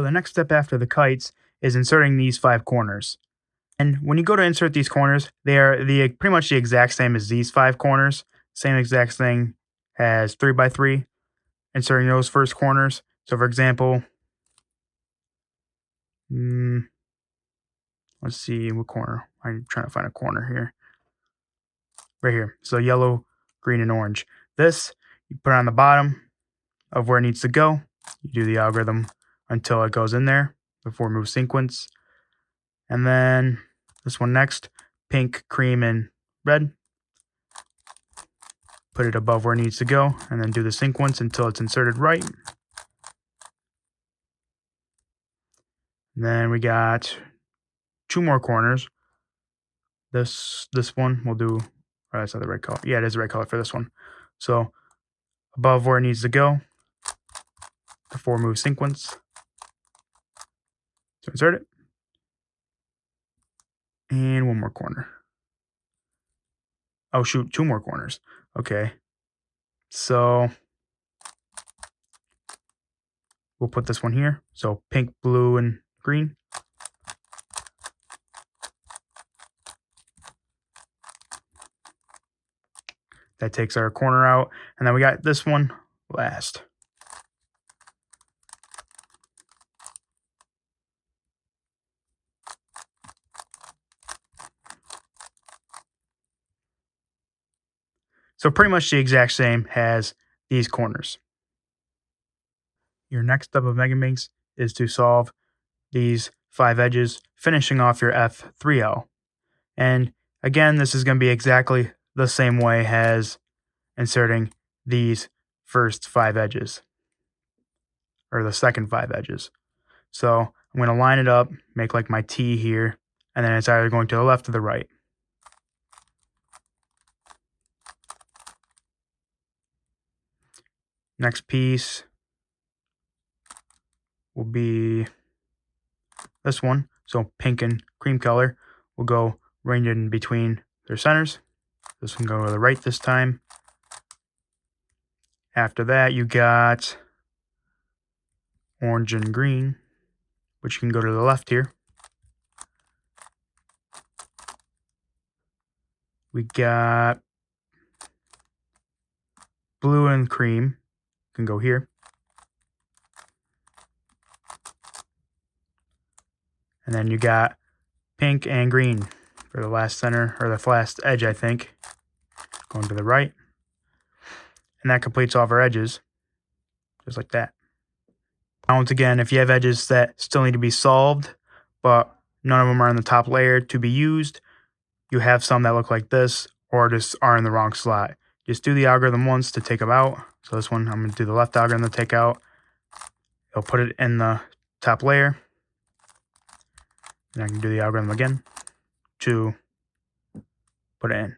the next step after the kites is inserting these 5 corners. And when you go to insert these corners, they are pretty much the exact same as these 5 corners. Same exact thing as 3x3, inserting those first corners. So for example, let's see what corner. I'm trying to find a corner here. Right here. So yellow, green, and orange. This, you put it on the bottom of where it needs to go. You do the algorithm until it goes in there before move sequence. And then this one next, pink, cream, and red. Put it above where it needs to go, and then do the sequence until it's inserted right. And then we got 2 more corners. This one we'll do, oh, that's not the right color. Yeah, it is the right color for this one. So above where it needs to go, before move sequence. So insert it. And 1 more corner. Oh shoot, 2 more corners. Okay. So we'll put this one here. So pink, blue, and green. That takes our corner out. And then we got this one last. So pretty much the exact same as these corners. Your next step of Megaminx is to solve these 5 edges, finishing off your F3L. And again, this is going to be exactly the same way as inserting these first 5 edges, or the second 5 edges. So I'm going to line it up, make like my T here, and then it's either going to the left or the right. Next piece will be this one. So pink and cream color will go right in between their centers. This one go to the right this time. After that, you got orange and green, which can go to the left here. We got blue and cream, can go here. And then you got pink and green for the last center, or the last edge, I think, going to the right. And that completes all of our edges, just like that. Now, once again, if you have edges that still need to be solved, but none of them are in the top layer to be used, you have some that look like this, or just are in the wrong slot. Just do the algorithm once to take them out. So this one, I'm going to do the left algorithm to take out. It'll put it in the top layer. And I can do the algorithm again to put it in.